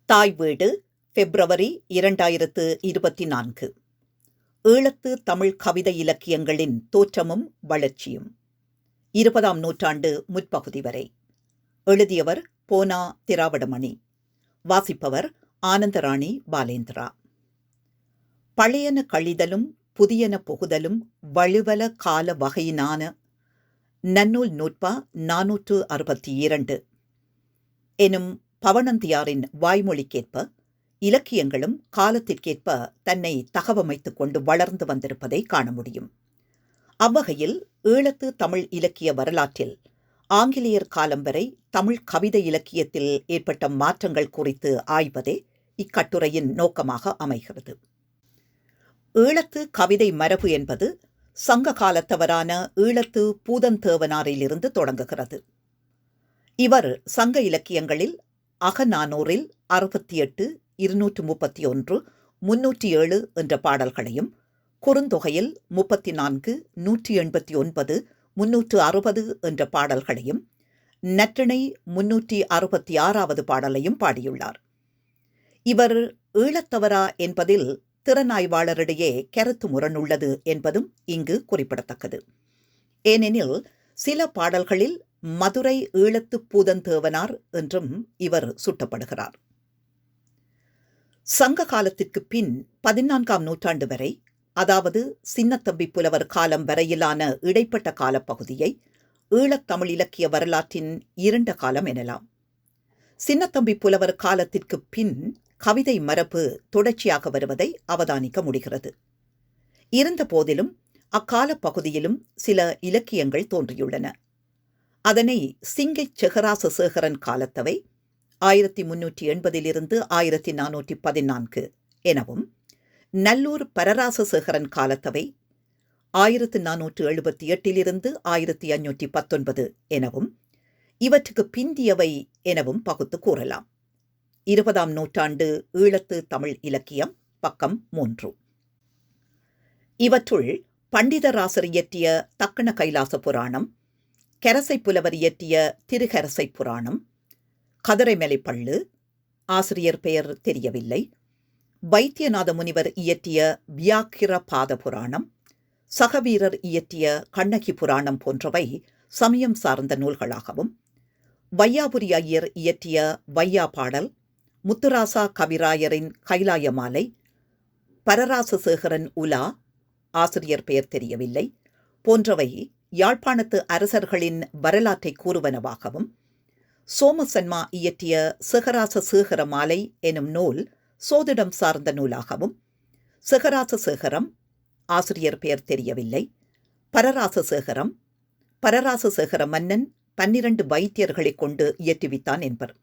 தாய் வீடு பிப்ரவரி 2024. ஈழத்து தமிழ் கவிதை இலக்கியங்களின் தோற்றமும் வளர்ச்சியும் 20ஆம் நூற்றாண்டு முற்பகுதி வரை. எழுதியவர் போனா திராவிடமணி. வாசிப்பவர் ஆனந்தராணி பாலேந்திரா. பழையன கழிதலும் புதியன புகுதலும் வலுவல கால வகையினான நன்னூல் நூற்பா 462 எனும் பவணந்தியாரின் வாய்மொழிக்கேற்ப இலக்கியங்களும் காலத்திற்கேற்ப தன்னை தகவமைத்துக் கொண்டு வளர்ந்து வந்திருப்பதை காண முடியும். அவ்வகையில் ஈழத்து தமிழ் இலக்கிய வரலாற்றில் ஆங்கிலேயர் காலம் வரை தமிழ் கவிதை இலக்கியத்தில் ஏற்பட்ட மாற்றங்கள் குறித்து ஆய்வதே இக்கட்டுரையின் நோக்கமாக அமைகிறது. ஈழத்து கவிதை மரபு என்பது சங்க காலத்தவரான ஈழத்து பூதந்தேவனாரிலிருந்து தொடங்குகிறது. இவர் சங்க இலக்கியங்களில் அகநானூறில் 68, 231, 307 என்ற பாடல்களையும், குறுந்தொகையில் 34, 189, 360 என்ற பாடல்களையும், நற்றிணை 366வது பாடலையும் பாடியுள்ளார். இவர் ஈழத்தவரா என்பதில் திறனாய்வாளரிடையே கருத்து முரணுள்ளது என்பதும் இங்கு குறிப்பிடத்தக்கது. ஏனெனில் சில பாடல்களில் மதுரை ஈழத்து பூதந்தேவனார் என்றும் இவர் சுட்டப்படுகிறார். சங்க காலத்திற்கு பின் 14ஆம் நூற்றாண்டு வரை, அதாவது சின்னத்தம்பி புலவர் காலம் வரையிலான இடைப்பட்ட காலப்பகுதியை ஈழத்தமிழ் இலக்கிய வரலாற்றின் இருண்ட காலம் எனலாம். சின்னத்தம்பி புலவர் காலத்திற்கு பின் கவிதை மரபு தொடர்ச்சியாக வருவதை அவதானிக்க முடிகிறது. இருந்த போதிலும் அக்கால பகுதியிலும் சில இலக்கியங்கள் தோன்றியுள்ளன. அதனை சிங்கை செகராச சேகரன் காலத்தவை 1380 1414 எனவும், நல்லூர் பரராச சேகரன் காலத்தவை 1478 1519 எனவும், இவற்றுக்கு பிந்தியவை எனவும் பகுத்து கூறலாம். 20ஆம் நூற்றாண்டு ஈழத்து தமிழ் இலக்கியம், பக்கம் 3. இவற்றுள் பண்டிதராசர் இயற்றிய தக்கண கைலாச புராணம், கரசை புலவர் இயற்றிய திருகரசை புராணம், கதிரைமலை பள்ளு, ஆசிரியர் பெயர் தெரியவில்லை, வைத்தியநாத முனிவர் இயற்றிய வியாக்கிர பாத புராணம், சகவீரர் இயற்றிய கண்ணகி புராணம் போன்றவை சமயம் சார்ந்த நூல்களாகவும், வையாபுரி ஐயர் இயற்றிய வையா பாடல், முத்துராசா கவிராயரின் கைலாய மாலை, பரராசசேகரன் உலா, ஆசிரியர் பெயர் தெரியவில்லை போன்றவை யாழ்ப்பாணத்து அரசர்களின் வரலாற்றை கூறுவனவாகவும், சோமசன்மா இயற்றிய சேகராச சேகர மாலை எனும் நூல் சோதிடம் சார்ந்த நூலாகவும், சேகராச சேகரம், ஆசிரியர் பெயர் தெரியவில்லை, பரராசசேகரம், பரராசசேகர மன்னன் 12 வைத்தியர்களைக் கொண்டு இயற்றுவித்தான் என்பர்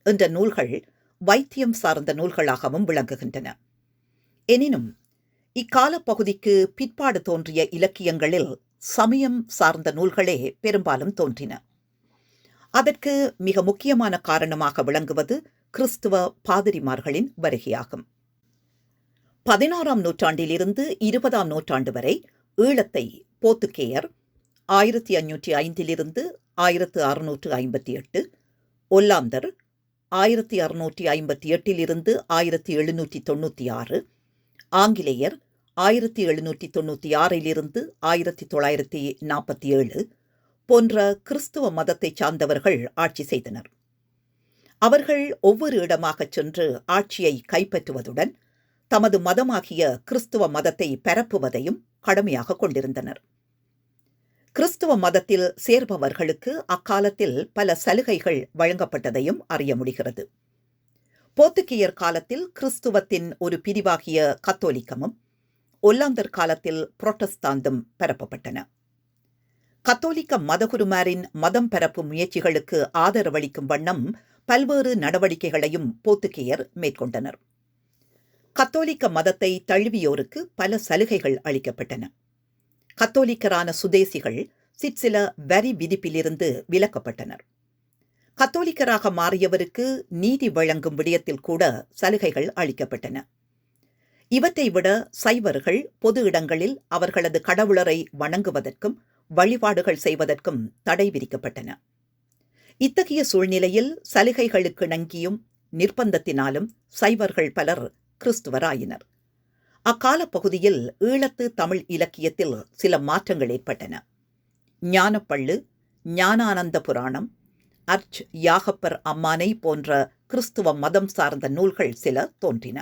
என்ற நூல்கள் வைத்தியம் சார்ந்த நூல்களாகவும் விளங்குகின்றன. எனினும் இக்கால பகுதிக்கு பிற்பாடு தோன்றிய இலக்கியங்களில் சமயம் சார்ந்த நூல்களே பெரும்பாலும் தோன்றின. அதற்கு மிக முக்கியமான காரணமாக விளங்குவது கிறிஸ்துவ பாதிரிமார்களின் வருகையாகும். 16ஆம் நூற்றாண்டிலிருந்து 20ஆம் நூற்றாண்டு வரை ஈழத்தை போத்துக்கேயர் 1505 1658, ஒல்லாந்தர் 1658 1796, ஆங்கிலேயர் 1796 1947 போன்ற கிறிஸ்துவ மதத்தை சார்ந்தவர்கள் ஆட்சி செய்தனர். அவர்கள் ஒவ்வொரு இடமாகச் சென்று ஆட்சியை கைப்பற்றுவதுடன் தமது மதமாகிய கிறிஸ்துவ மதத்தை பரப்புவதையும் கடமையாக கொண்டிருந்தனர். கிறிஸ்துவ மதத்தில் சேர்பவர்களுக்கு அக்காலத்தில் பல சலுகைகள் வழங்கப்பட்டதையும் அறிய முடிகிறது. போத்துக்கேயர் காலத்தில் கிறிஸ்துவத்தின் ஒரு பிரிவாகிய கத்தோலிக்கமும், ஒல்லாந்தர் காலத்தில் புரொட்டஸ்தாந்தும் பரப்பப்பட்டன. கத்தோலிக்க மதகுருமாரின் மதம் பரப்பும் முயற்சிகளுக்கு ஆதரவளிக்கும் வண்ணம் பல்வேறு நடவடிக்கைகளையும் போத்துக்கேயர் மேற்கொண்டனர். கத்தோலிக்க மதத்தை தழுவியோருக்கு பல சலுகைகள் அளிக்கப்பட்டன. கத்தோலிக்கரான சுதேசிகள் சிற்சில வரி விதிப்பிலிருந்து விலக்கப்பட்டனர். கத்தோலிக்கராக மாறியவருக்கு நீதி வழங்கும் விடயத்தில் கூட சலுகைகள் அளிக்கப்பட்டன. இவற்றை விட சைவர்கள் பொது இடங்களில் அவர்களது கடவுளரை வணங்குவதற்கும் வழிபாடுகள் செய்வதற்கும் தடை விதிக்கப்பட்டன. இத்தகைய சூழ்நிலையில் சலுகைகளுக்கிணங்கியும் நிர்பந்தத்தினாலும் சைவர்கள் பலர் கிறிஸ்துவராயினர். அக்கால பகுதியில் ஈழத்து தமிழ் இலக்கியத்தில் சில மாற்றங்கள் ஏற்பட்டன. ஞானப்பள்ளு, ஞானானந்த புராணம், அர்ச் யாகப்பர் அம்மானை போன்ற கிறிஸ்துவ மதம் சார்ந்த நூல்கள் சில தோன்றின.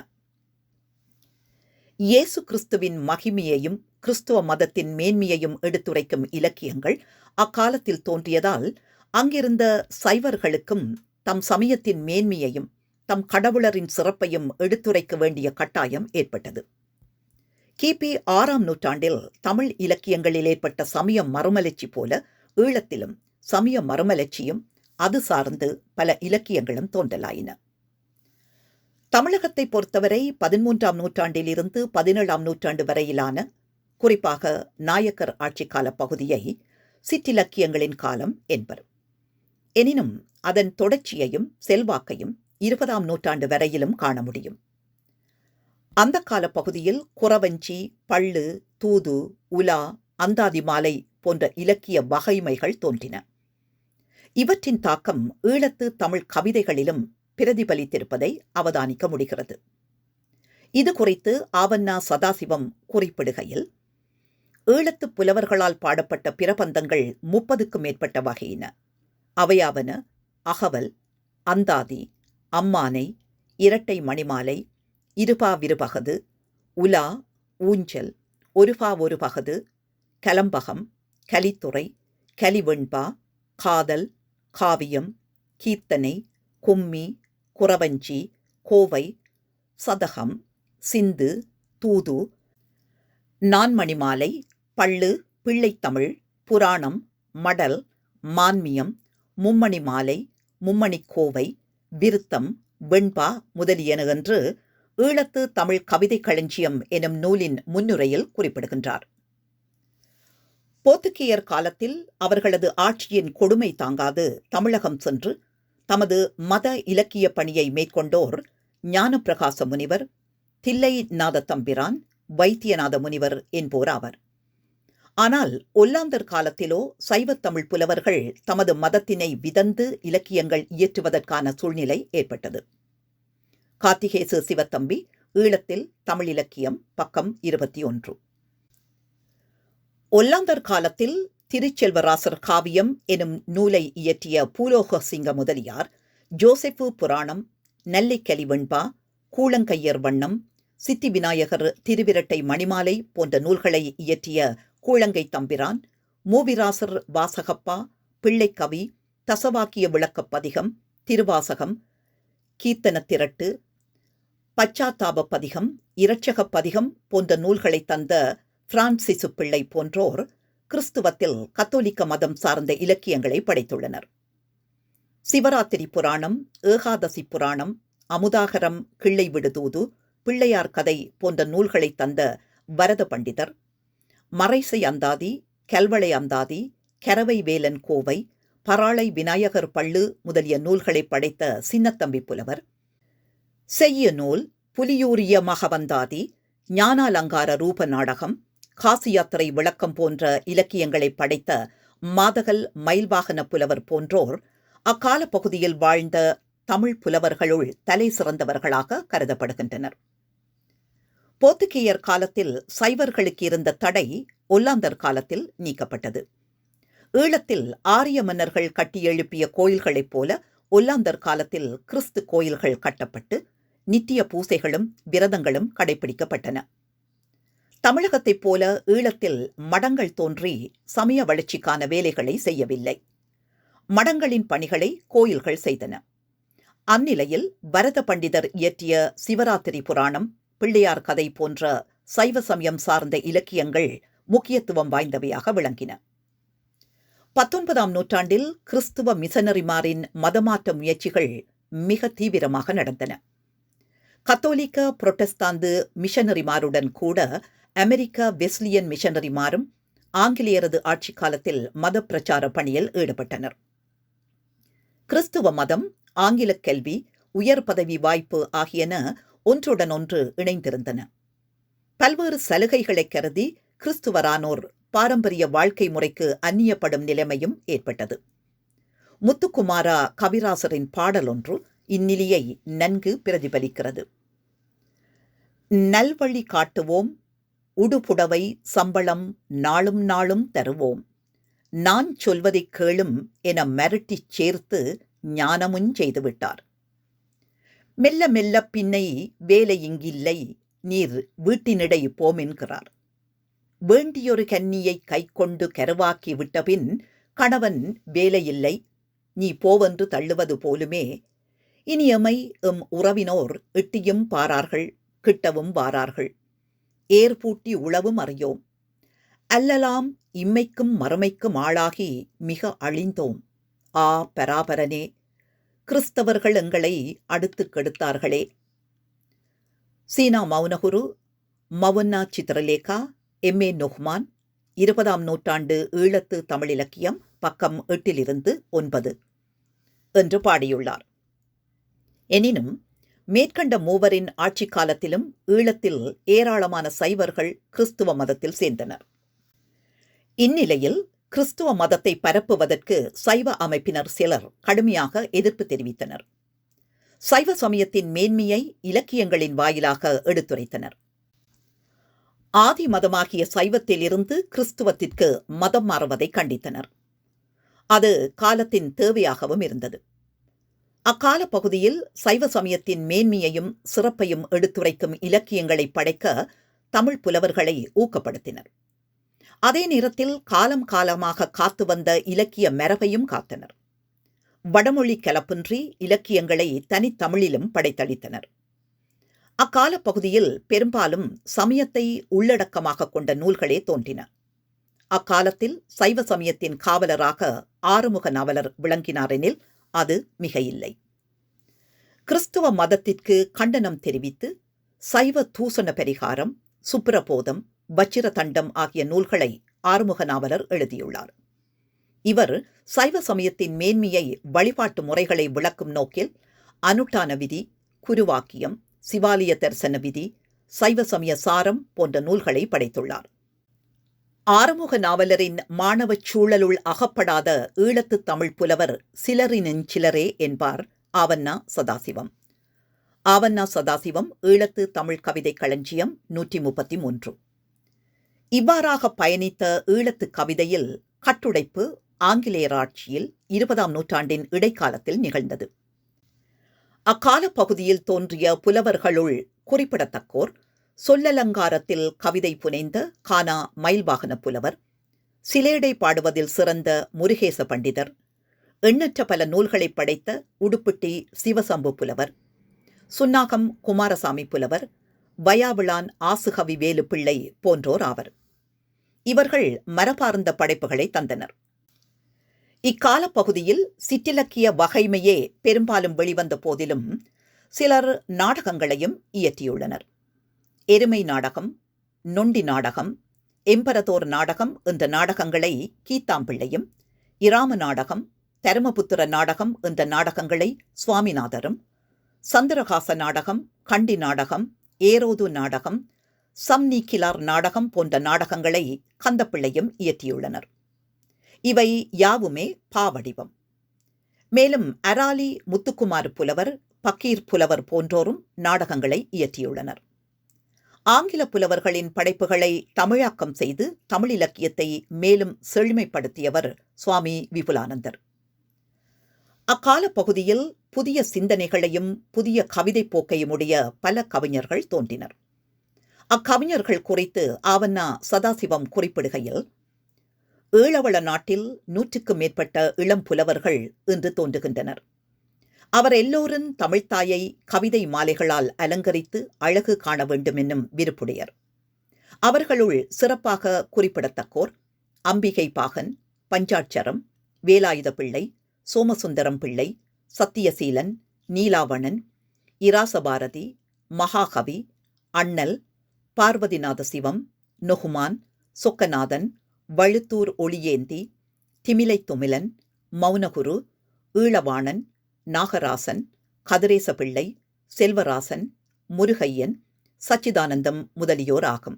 இயேசு கிறிஸ்துவின் மகிமையையும் கிறிஸ்துவ மதத்தின் மேன்மையையும் எடுத்துரைக்கும் இலக்கியங்கள் அக்காலத்தில் தோன்றியதால் அங்கிருந்த சைவர்களுக்கும் தம் சமயத்தின் மேன்மையையும் தம் கடவுளரின் சிறப்பையும் எடுத்துரைக்க வேண்டிய கட்டாயம் ஏற்பட்டது. கிபி 6ஆம் நூற்றாண்டில் தமிழ் இலக்கியங்களில் ஏற்பட்ட சமய மறுமலர்ச்சி போல ஈழத்திலும் சமய மறுமலர்ச்சியும் அது சார்ந்து பல இலக்கியங்களும் தோன்றலாயின. தமிழகத்தை பொறுத்தவரை 13ஆம் நூற்றாண்டில் இருந்து 17ஆம் நூற்றாண்டு வரையிலான, குறிப்பாக நாயக்கர் ஆட்சிக்கால பகுதியை சிற்றிலக்கியங்களின் காலம் என்பர். எனினும் அதன் தொடர்ச்சியையும் செல்வாக்கையும் 20ஆம் நூற்றாண்டு வரையிலும் காண முடியும். அந்த கால பகுதியில் குறவஞ்சி, பள்ளு, தூது, உலா, அந்தாதி மாலை போன்ற இலக்கிய வகைமைகள் தோன்றின. இவற்றின் தாக்கம் ஈழத்து தமிழ் கவிதைகளிலும் பிரதிபலித்திருப்பதை அவதானிக்க முடிகிறது. இது குறித்து ஆவண்ணா சதாசிவம் குறிப்பிடுகையில், ஈழத்து புலவர்களால் பாடப்பட்ட பிரபந்தங்கள் 30க்கும் மேற்பட்ட வகையின. அவையாவன அகவல், அந்தாதி, அம்மானை, இரட்டை மணிமாலை, இருபா விருபகது, உலா, ஊஞ்சல், ஒருபா ஒரு பகது, கலம்பகம், கலித்துறை, கலிவெண்பா, காதல், காவியம், கீர்த்தனை, கும்மி, குறவஞ்சி, கோவை, சதகம், சிந்து, தூது, நான்மணிமாலை, பள்ளு, பிள்ளைத்தமிழ், புராணம், மடல், மான்மியம், மும்மணி மாலை, மும்மணிக்கோவை, விருத்தம், வெண்பா முதலியன என்று ஈழத்து தமிழ் கவிதை களஞ்சியம் எனும் நூலின் முன்னுரையில் குறிப்பிடுகின்றார். போர்த்துகேயர் காலத்தில் அவர்களது ஆட்சியின் கொடுமை தாங்காது தமிழகம் சென்று தமது மத இலக்கிய பணியை மேற்கொண்டோர் ஞானப்பிரகாச முனிவர், தில்லை நாத தம்பிரான், வைத்தியநாத முனிவர் என்போர் ஆவர். ஆனால் ஒல்லாந்தர் காலத்திலோ சைவத்தமிழ் புலவர்கள் தமது மதத்தினை விதந்து இலக்கியங்கள் இயற்றுவதற்கான சூழ்நிலை ஏற்பட்டது. கார்த்திகேசு சிவத்தம்பி, ஈழத்தில் தமிழ் இலக்கியம், பக்கம் 21. ஒல்லாந்தர் காலத்தில் திருச்செல்வராசர் காவியம் எனும் நூலை இயற்றிய பூலோக சிங்க முதலியார் ஜோசப்பு புராணம், நெல்லைக்கலி வெண்பா, கூழங்கையர் வண்ணம், சித்தி விநாயகர் திருவிரட்டை மணிமாலை போன்ற நூல்களை இயற்றிய கூழங்கை தம்பிரான், மூவிராசர் வாசகப்பா, பிள்ளைக்கவி, தசவாக்கிய விளக்கப் பதிகம், திருவாசகம், கீர்த்தன திரட்டு, பச்சாத்தாப பதிகம், இரட்சகப் பதிகம் போன்ற நூல்களை தந்த பிரான்சிசு பிள்ளை போன்றோர் கிறிஸ்துவத்தில் கத்தோலிக்க மதம் சார்ந்த இலக்கியங்களை படைத்துள்ளனர். சிவராத்திரி புராணம், ஏகாதசி புராணம், அமுதாகரம், கிள்ளை விடுதூது, பிள்ளையார் கதை போன்ற நூல்களை தந்த வரத பண்டிதர், மறைசை அந்தாதி, கல்வளை அந்தாதி, கரவை வேலன் கோவை, பராளை விநாயகர் பள்ளு முதலிய நூல்களை படைத்த சின்னத்தம்பி புலவர், செய்ய நூல், புலியூரிய மகவந்தாதி, ஞானாலங்கார ரூப நாடகம், காசி யாத்திரை விளக்கம் போன்ற இலக்கியங்களை படைத்த மாதகல் மயில்வாகன புலவர் போன்றோர் அக்கால பகுதியில் வாழ்ந்த தமிழ் புலவர்களுள் தலை சிறந்தவர்களாக கருதப்படுகின்றனர். போர்த்துகேயர் காலத்தில் சைவர்களுக்கு இருந்த தடை ஒல்லாந்தர் காலத்தில் நீக்கப்பட்டது. ஈழத்தில் ஆரிய மன்னர்கள் கட்டியெழுப்பிய கோயில்களைப் போல ஒல்லாந்தர் காலத்தில் கிறிஸ்து கோயில்கள் கட்டப்பட்டு நித்திய பூசைகளும் விரதங்களும் கடைபிடிக்கப்பட்டன. தமிழகத்தைப் போல ஈழத்தில் மடங்கள் தோன்றி சமய வளர்ச்சிக்கான வேலைகளை செய்யவில்லை. மடங்களின் பணிகளை கோயில்கள் செய்தன. அந்நிலையில் வரத பண்டிதர் இயற்றிய சிவராத்திரி புராணம், பிள்ளையார் கதை போன்ற சைவ சமயம் சார்ந்த இலக்கியங்கள் முக்கியத்துவம் வாய்ந்தவையாக விளங்கின. 19ஆம் நூற்றாண்டில் கிறிஸ்துவ மிஷனரிமாரின் மதமாற்ற முயற்சிகள் மிக தீவிரமாக நடந்தன. கத்தோலிக்க புரொட்டஸ்தாந்து மிஷனரிமாருடன் கூட அமெரிக்க வெஸ்லியன் மிஷனரிமாரும் ஆங்கிலேயரது ஆட்சி காலத்தில் மத பிரச்சார பணியில் ஈடுபட்டனர். கிறிஸ்துவ மதம், ஆங்கில கல்வி, உயர் பதவி வாய்ப்பு ஆகியன ஒன்றுடன் ஒன்று இணைந்திருந்தன. பல்வேறு சலுகைகளை கருதி கிறிஸ்துவரானோர் பாரம்பரிய வாழ்க்கை முறைக்கு அந்நியப்படும் நிலைமையும் ஏற்பட்டது. முத்துக்குமாரா கவிராசரின் பாடல் ஒன்று இந்நிலையை நன்கு பிரதிபலிக்கிறது. நல்வழி காட்டுவோம், உடுபுடவை சம்பளம் நாளும் நாளும் தருவோம், நான் சொல்வதைக் கேளும் என மிரட்டிச் சேர்த்து ஞானமுஞ் செய்துவிட்டார். மெல்ல மெல்ல பின்னை வேலை இங்கில்லை, நீர் வீட்டினிடை போமென்கிறார். வேண்டியொரு கன்னியை கைக்கொண்டு கருவாக்கி விட்டபின் கணவன் வேலையில்லை, நீ போவென்று தள்ளுவது போலுமே. இனி எமை எம் உறவினோர் எட்டியும் பாரார்கள், கிட்டவும் வாரார்கள். ஏர் பூட்டி உளவும் அறியோம். அல்லலாம் இம்மைக்கும் மறுமைக்கும் ஆளாகி மிக அழிந்தோம். ஆ பராபரனே, கிறிஸ்தவர்கள் எங்களை அடுத்து கெடுத்தார்களே. சீனா மௌனகுரு, மவுன்னா சித்திரலேகா, எம்.ஏ. நொஹ்மான், 20ஆம் நூற்றாண்டு ஈழத்து தமிழிலக்கியம், பக்கம் 8-9 என்று பாடியுள்ளார். எனினும் மேற்கண்ட மூவரின் ஆட்சி காலத்திலும் ஈழத்தில் ஏராளமான சைவர்கள் கிறிஸ்துவ மதத்தில் சேர்ந்தனர். இந்நிலையில் கிறிஸ்துவ மதத்தை பரப்புவதற்கு சைவ அமைப்பினர் சிலர் கடுமையாக எதிர்ப்பு தெரிவித்தனர். சைவ சமயத்தின் மேன்மையை இலக்கியங்களின் வாயிலாக எடுத்துரைத்தனர். ஆதி மதமாகிய சைவத்திலிருந்து கிறிஸ்துவத்திற்கு மதம் மாறுவதை கண்டித்தனர். அது காலத்தின் தேவையாகவும் இருந்தது. அக்கால பகுதியில் சைவ சமயத்தின் மேன்மையையும் சிறப்பையும் எடுத்துரைக்கும் இலக்கியங்களை படைக்க தமிழ் புலவர்களை ஊக்கப்படுத்தினர். அதே நேரத்தில் காலம் காலமாக காத்து வந்த இலக்கிய மரபையும் காத்தனர். வடமொழி கலப்பின்றி இலக்கியங்களை தனித்தமிழிலும் படைத்தளித்தனர். அக்கால பகுதியில் பெரும்பாலும் சமயத்தை உள்ளடக்கமாக கொண்ட நூல்களே தோன்றின. அக்காலத்தில் சைவ சமயத்தின் காவலராக ஆறுமுக நாவலர் விளங்கினாரெனில் அது மிக இல்லை. கிறிஸ்துவ மதத்திற்கு கண்டனம் தெரிவித்து சைவ தூசண பரிகாரம், சுப்ரபோதம், வச்சிர தண்டம் ஆகிய நூல்களை ஆறுமுக நாவலர் எழுதியுள்ளார். இவர் சைவ சமயத்தின் மேன்மையை, வழிபாட்டு முறைகளை விளக்கும் நோக்கில் அனுட்டான விதி, குருவாக்கியம், சிவாலய தரிசன விதி, சைவ சமய சாரம் போன்ற நூல்களை படைத்துள்ளார். ஆறுமுக நாவலரின் மாணவச் சூழலுள் அகப்படாத ஈழத்து தமிழ் புலவர் சிலரினிஞ்சிலரே என்பார் ஆவண்ணா சதாசிவம். ஆவண்ணா சதாசிவம் ஈழத்து தமிழ் கவிதை களஞ்சியம் 133. இவ்வாறாக பயணித்த ஈழத்து கவிதையில் கட்டுடைப்பு ஆங்கிலேயர் ஆட்சியில் 20ஆம் நூற்றாண்டின் இடைக்காலத்தில் நிகழ்ந்தது. அக்கால பகுதியில் தோன்றிய புலவர்களுள் குறிப்பிடத்தக்கோர் சொல்லலங்காரத்தில் கவிதை புனைந்த கானா மயில்வாகன புலவர், சிலேடை பாடுவதில் சிறந்த முருகேச பண்டிதர், எண்ணற்ற பல நூல்களை படைத்த உடுப்பிட்டி சிவசம்பு புலவர், சுன்னாகம் குமாரசாமி புலவர், வயாவிளான் ஆசுகவி வேலு பிள்ளை போன்றோர் ஆவர். இவர்கள் மரபார்ந்த படைப்புகளை தந்தனர். இக்கால பகுதியில் சிற்றிலக்கிய வகைமையே பெரும்பாலும் வெளிவந்த போதிலும் சிலர் நாடகங்களையும் இயற்றியுள்ளனர். எருமை நாடகம், நொண்டி நாடகம், எம்பரதோர் நாடகம் என்ற நாடகங்களை கீத்தாம்பிள்ளையும், இராம நாடகம், தருமபுத்திர நாடகம் என்ற நாடகங்களை சுவாமிநாதரும், சந்திரகாச நாடகம், கண்டி நாடகம், ஏரோது நாடகம், சம்நீக்கிலார் நாடகம் போன்ற நாடகங்களை கந்தப்பிள்ளையும் இயற்றியுள்ளனர். இவை யாவுமே பாவடிவம். மேலும் அராலி முத்துக்குமார் புலவர், பக்கீர் புலவர் போன்றோரும் நாடகங்களை இயற்றியுள்ளனர். ஆங்கில புலவர்களின் படைப்புகளை தமிழாக்கம் செய்து தமிழ் இலக்கியத்தை மேலும் செழுமைப்படுத்தியவர் சுவாமி விபுலானந்தர். அக்கால பகுதியில் புதிய சிந்தனைகளையும் புதிய கவிதை போக்கையும் உடைய பல கவிஞர்கள் தோன்றினர். அக்கவிஞர்கள் குறித்து ஆவண்ணா சதாசிவம் குறிப்பிடுகையில், ஈழவள நாட்டில் 100க்கும் மேற்பட்ட இளம் புலவர்கள் இன்று தோன்றுகின்றனர். அவர் எல்லோரும் தமிழ்த்தாயை கவிதை மாலைகளால் அலங்கரித்து அழகு காண வேண்டும் என்னும் விருப்புடையர். அவர்களுள் சிறப்பாக குறிப்பிடத்தக்கோர் அம்பிகை பாகன், பஞ்சாட்சரம், வேலாயுத பிள்ளை, சோமசுந்தரம் பிள்ளை, சத்தியசீலன், நீலாவணன், இராசபாரதி, மகாகவி, அண்ணல், பார்வதிநாத சிவம், நொகுமான், சொக்கநாதன், வழுத்தூர் ஒளியேந்தி, திமிலை துமிலன், மௌனகுரு, ஈழவாணன், நாகராசன், கதிரேச பிள்ளை, செல்வராசன், முருகையன், சச்சிதானந்தம் முதலியோர் ஆகும்.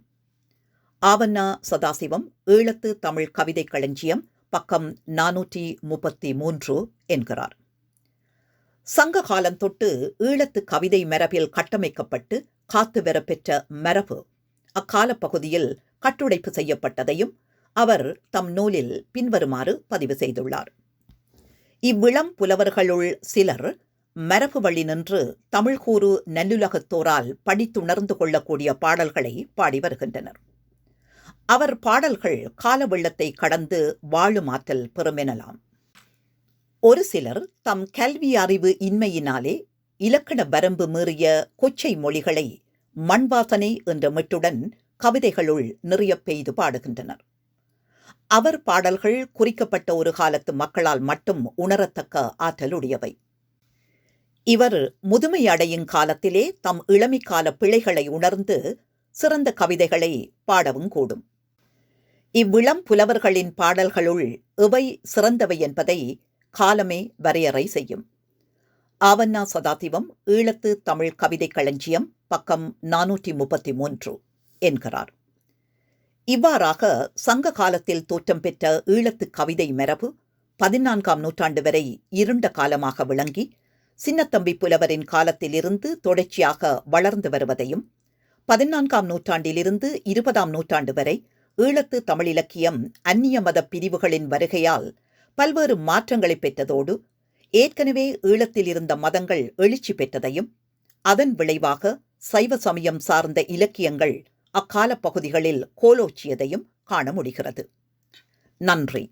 ஆவண்ணா சதாசிவம் ஈழத்து தமிழ் கவிதை களஞ்சியம் பக்கம் 433 என்கிறார். சங்க காலம் தொட்டு ஈழத்து கவிதை மரபில் கட்டமைக்கப்பட்டு காத்து வரப்பெற்ற மரபு அக்காலப் பகுதியில் கட்டுடைப்பு செய்யப்பட்டதையும் அவர் தம் நூலில் பின்வருமாறு பதிவு செய்துள்ளார். இவ்விளம் புலவர்களுள் சிலர் மரபு வழி நின்று தமிழ்கூறு நல்லுலகத்தோரால் படித்துணர்ந்து கொள்ளக்கூடிய பாடல்களை பாடி வருகின்றனர். அவர் பாடல்கள் கால வெள்ளத்தை கடந்து வாழும் ஆற்றல் பெறுமெனலாம். ஒரு சிலர் தம் கல்வி அறிவு இன்மையினாலே இலக்கண வரம்பு மீறிய கொச்சை மொழிகளை மண்வாசனை என்ற மெட்டுடன் கவிதைகளுள் நிறைய பெய்து பாடுகின்றனர். அவர் பாடல்கள் குறிக்கப்பட்ட ஒரு காலத்து மக்களால் மட்டும் உணரத்தக்க ஆற்றலுடையவை. இவர் முதுமை அடையும் காலத்திலே தம் இளமைக்கால பிழைகளை உணர்ந்து சிறந்த கவிதைகளை பாடவும் கூடும். இவ்விளம் புலவர்களின் பாடல்களுள் எவை சிறந்தவை என்பதை காலமே வரையறை செய்யும். ஆவண்ணா சதாசிவம் ஈழத்து தமிழ் கவிதை களஞ்சியம் பக்கம் 433 என்கிறார். இவ்வாறாக சங்க காலத்தில் தோற்றம் பெற்ற ஈழத்து கவிதை மரபு 14ஆம் நூற்றாண்டு வரை இருண்ட காலமாக விளங்கி சின்னத்தம்பி புலவரின் காலத்திலிருந்து தொடர்ச்சியாக வளர்ந்து வருவதையும் 14ஆம் நூற்றாண்டிலிருந்து 20ஆம் நூற்றாண்டு வரை ஈழத்து தமிழிலக்கியம் அந்நிய மத பிரிவுகளின் வருகையால் பல்வேறு மாற்றங்களை பெற்றதோடு ஏற்கனவே ஈழத்தில் இருந்த மதங்கள் எழுச்சி பெற்றதையும் அதன் விளைவாக சைவ சமயம் சார்ந்த இலக்கியங்கள் அக்கால பகுதிகளில் கோலோச்சியதையும் காண முடிகிறது. நன்றி.